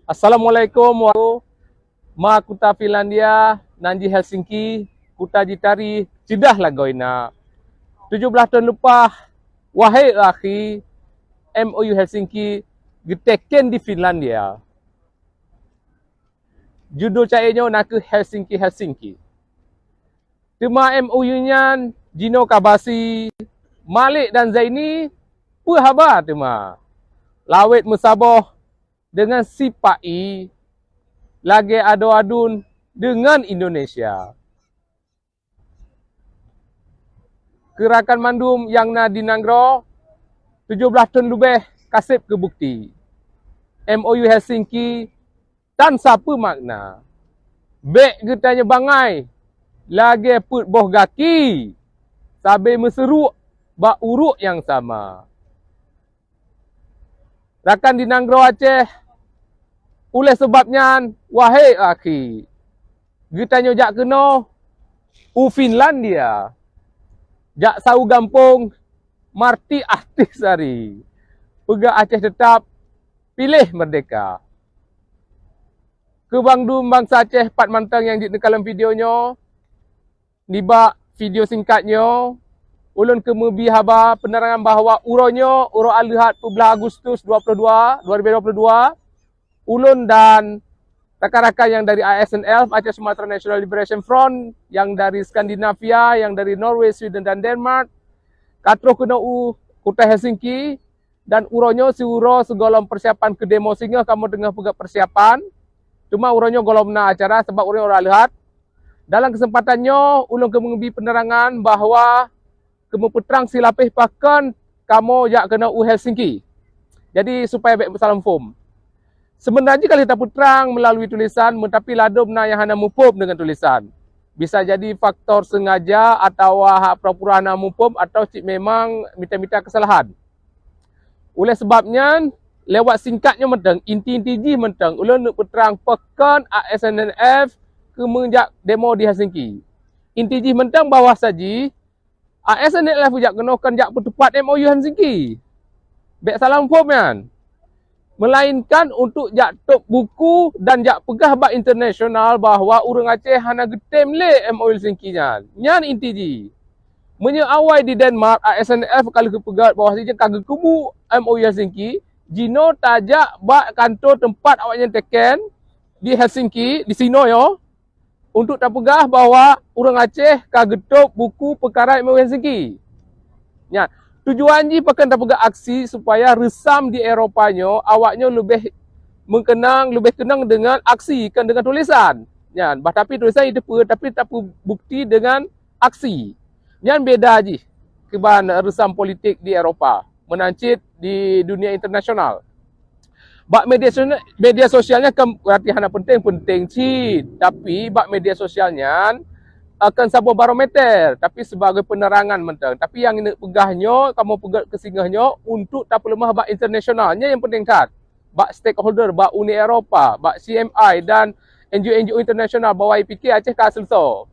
Assalamualaikum warahmatullahi ma kuta Finlandia, nanji Helsinki, kuta jitari, cidah lagoina. 17 tahun lepas, wahai akhi, MOU Helsinki geteken di Finlandia. Judul cairnya nak ke Helsinki. Tema MOU-nya Gino Kabasi, Malik dan Zaini, apa khabar tema? Lawet Mesabah dengan si Pai lagi adu-adun dengan Indonesia. Gerakan Mandum yang na dinanggro 17 tahun lebih kasih ke bukti. MOU Helsinki tan siapa makna. Bek getanya bangai lagi put boh gaki sabe meseruk bak uruk yang sama. Rakan dinanggro Aceh oleh sebabnya, wahai akhi, getanya jak kena Finlandia. Jak sau gampung, marti artis hari. Pega Aceh tetap pilih merdeka. Kebangdum bangsa Aceh Pat Mantang yang di dalam videonya, nibak video singkatnya, ulun kemubi haba penerangan bahawa uronyo, uro alihat 14 Agustus 2022, ulun dan rakan-rakan yang dari ASNL, Aceh Sumatera National Liberation Front, yang dari Skandinavia, yang dari Norway, Sweden dan Denmark, katro kena kuta Helsinki, dan uronyo si uro segolong persiapan ke demo singa kamu tengah pegak persiapan. Cuma uronyo golong na acara sebab uronyo orang lihat. Dalam kesempatannya, ulun kemubi penerangan bahawa kamu peterang silapih pakan kamu jak kena Helsinki. Jadi supaya baik bersalam form. Sebenarnya kalau kita putrang melalui tulisan, tetapi ladum na yang hana mupum dengan tulisan. Bisa jadi faktor sengaja atau pura-pura hana mupum atau cik memang mita-mita kesalahan. Oleh sebabnya, lewat singkatnya mentang, inti-inti ji mentang, ulun nak putrang pekan ASNF kemenjak demo di Helsinki. Inti ji mentang bawah saji, ASNF jak kenakan jak pertepat MOU Helsinki. Baik salam mupum kan? Melainkan untuk jak tok buku dan jak pegah bak internasional bahawa orang Aceh hana getem le MOU Helsinki nya. Nyan inti ji. Menye awai di Denmark ASNF kalau kepegat bawah saja kagak kubu MOU Helsinki, Gino tajak bak kantor tempat awaknya teken di Helsinki, di sino yo, untuk tak pegah bahawa orang Aceh kagak tok buku perkara MOU Helsinki. Nyan. Tujuan ji pakan tak pegak aksi supaya resam di Eropanya awaknya lebih mengenang, lebih kenang dengan aksi kan dengan tulisan. Nyan, tapi tulisan itu tapi tak bukti dengan aksi. Nyan beda ji keban resam politik di Eropah, menancit di dunia internasional. Bak media sosialnya kan berarti hana penting ci, tapi bak media sosialnya akan sebuah barometer, tapi sebagai penerangan mentang. Tapi yang ini pegahnya, kamu pegat kesinggahnya untuk tak lemah bak internasionalnya yang penting kat. Bak stakeholder, bak Uni Eropah, bak CMI dan NGO-NGO internasional bawah IPK Aceh ka selesa.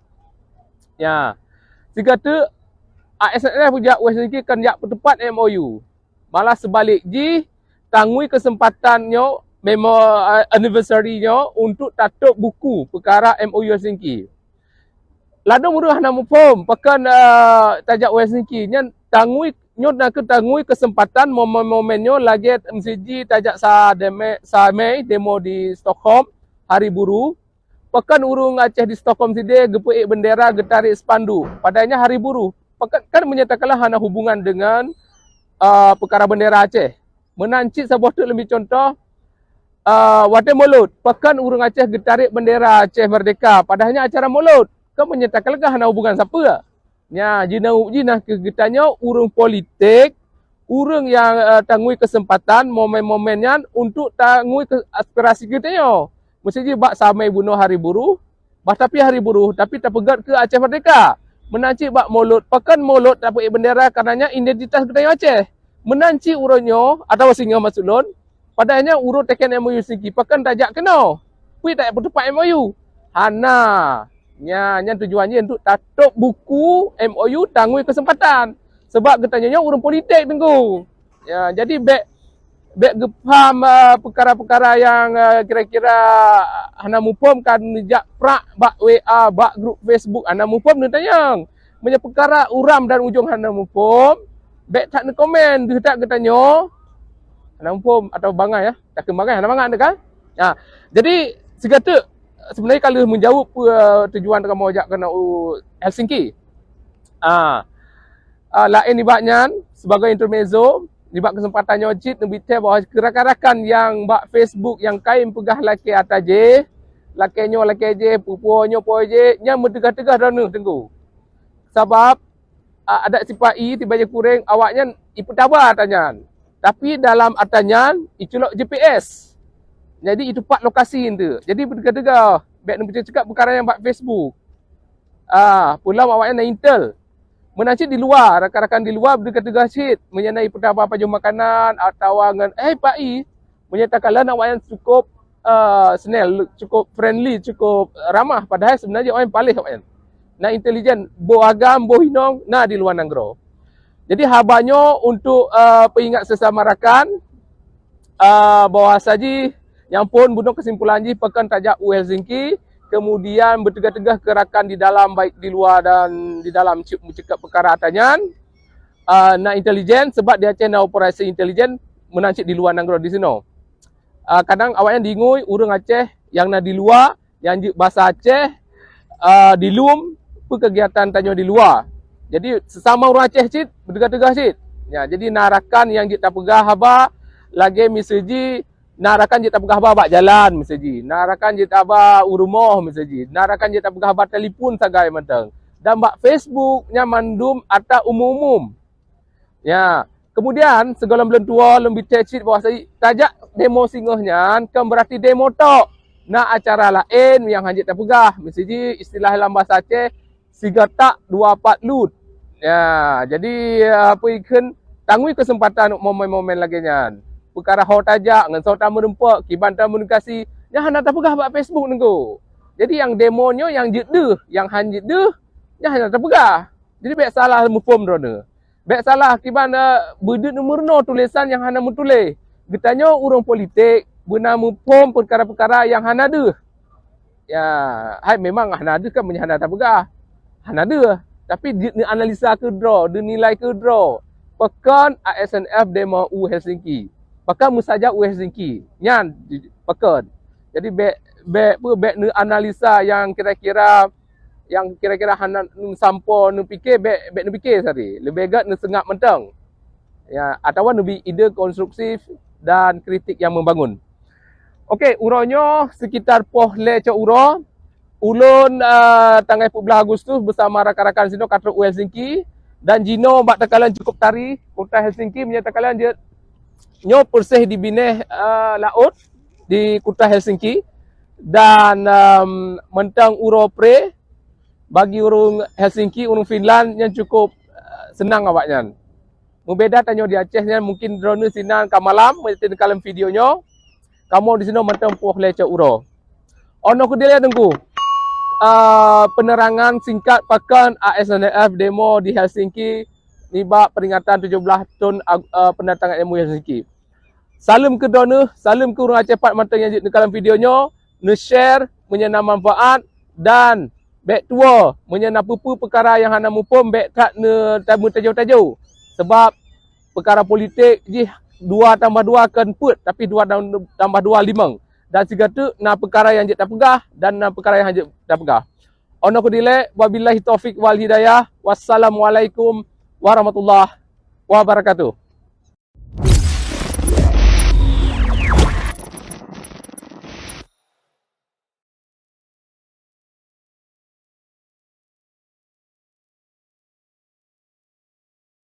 Ya. Jika tu ASNF pujak Helsinki kan jak pertepat MOU. Malah sebalik ji tangui kesempatannya memo anniversary-nya untuk tatuk buku perkara MOU Helsinki. Ladung muruh nak mupum pakan tajak Helsinki nya tangui nyot nak tangui kesempatan momen-momennya lagi MCG tajak sa Mei demo di Stockholm hari buruh. Pakan urung Aceh di Stockholm side gepuik bendera getarik spandu. Padanya hari buruh. Pakan kan menyatakanlah hana hubungan dengan perkara bendera Aceh. Menancit sebuah tu lebih contoh wate mulut. Pakan urung Aceh getarik bendera Aceh merdeka. Padahnya acara mulut. Kau menyatakan lega hana hubungan siapa? Ya, jina kegetanya urung politik, urung yang tangui kesempatan momen-momennya untuk tangui aspirasi kitanya. Mesti bak samai bunuh hari buruh, tapi hari buruh tapi tak pegat ke Aceh merdeka. Menanci bak mulut, pakan mulut tak pakai bendera karenanya identitas getanya Aceh. Menanci urunnya atau singa masulun, padahnya urut teken MOU segi pakan tajak kena. Pui tak bertepat MOU. Hana. Nya tujuannya untuk tatuk buku MOU tangui kesempatan. Sebab katanya orang politik tengku. Ya, jadi baik Bek gepam perkara-perkara yang kira-kira hana mupom kan jak prak bak WA, bak grup Facebook hana mupom ni tanyang. Punya perkara uram dan ujung hana mupom, bek tak nak komen, dia tak tanya. Hana mupom atau bangai ya. Tak bangai hana bangai kan? Ha. Jadi segala sebenarnya kalau menjawab tujuan dengan mau ajak kena Helsinki. Lain ibaknya sebagai intermezzo, ibak kesempatannya wajib ngebite bahawa rakan-rakan yang bak Facebook yang kain pegah laki atas je, lakinya laki je, pupuannya po je, nya mentegah-tegah dana tengku. Sebab ada sipai tiba je kurang awaknya iputaba atanyan. Tapi dalam atanyan iculok GPS. Jadi itu part lokasi tu. Jadi bertegah-tegah. Baik nak cakap perkara yang bak Facebook. Pulau awaknya na intel. Menacik di luar, rakan-rakan di luar bertegah-tegah sit mengenai apa jom makanan atau dengan Pak I menyatakan lah awaknya cukup senil, cukup friendly, cukup ramah, padahal sebenarnya orang yang paling awaknya. Na intelijen, bo agam, bo hinong, na di luar nanggro. Jadi habanya untuk peingat sesama rakan bahawa saji yang pun bunuh kesimpulan ji pekan tajak Helsinki, kemudian bertegah-tegah ke rakan di dalam baik di luar dan di dalam mencekap perkara atanyan. Na intelijen sebab dia cina operasi intelijen menancik di luar nanggro di sini. Kadang awaknya dingui urang Aceh yang na di luar, yang bahasa Aceh di lum kegiatan tanya di luar. Jadi sesama orang Aceh cit bertegah-tegah cit. Ya, jadi narakan yang kita pegah haba lagi misalji narakan kita pegah haba jalan misalji. Narakan kita haba rumah misalji. Narakan kita pegah haba telefon sagai mentang. Dan bak Facebooknya mandum atau umum-umum. Ya, kemudian segala belum tua lebih cecit bahawa saya tajak demo singohnya kan berarti demo tok. Nak acara lain yang hanya tak pegah. Misalji istilah dalam bahasa Aceh siga tak 24 lut. Ya, jadi apa ikan tangui kesempatan momen-momen lagi nyan. Perkara hau tajak ngan sau tamu rempak, kiban tamu kasih, nya hana tak pegah bak Facebook nengko. Jadi yang demonyo yang jedeh, yang han jedeh, nya hana tak pegah. Jadi baik salah mufom drone. Baik salah kiban bedut nomorno tulisan yang hana mutule. Getanya urang politik guna mufom perkara-perkara yang hana deh. Ya, hai memang hana deh kan hana tak pegah. Hana deh. Tapi dia analisa ke draw, dia nilai ke draw. Pekan ASNF demo Helsinki. Pekan musaja Helsinki. Nyan pekan. Jadi bek analisa yang kira-kira hana sampo nu fikir bek nu fikir sari. Lebih agak nu sengak mentang. Ya, atau lebih ide konstruktif dan kritik yang membangun. Okey, uronyo sekitar poh le cok uro. Ulun tanggal 14 Agustus bersama rakan-rakan sino katro Helsinki dan Jino bak takalan cukup tari kota Helsinki menyatakan dia nyo persih di bineh laut di kota Helsinki dan mentang uro pre bagi urung Helsinki urung Finland yang cukup senang awaknya. Membeda tanyo di Aceh mungkin drone sinan kamalam menyatakan kalam videonya kamu di sini mentang poh lecok uro. Ono kedele tengku. Penerangan singkat pekan ASNF demo di Helsinki nibak peringatan 17 tahun pendatangan ilmu Helsinki. Salam ke dona, salam ke orang Aceh Pat Mantang yang di dalam videonya, nge-share, menyana manfaat dan baik tua, menyana pupu perkara yang hana mupum baik tak ne tamu tajau-tajau. Sebab perkara politik ji 2 tambah 2 akan put tapi 2 tambah 2 5. Dan segala na perkara yang tak pegah dan na perkara yang tak pegah. Ono ku dile wabillahi taufik wal hidayah. Wassalamualaikum warahmatullahi wabarakatuh.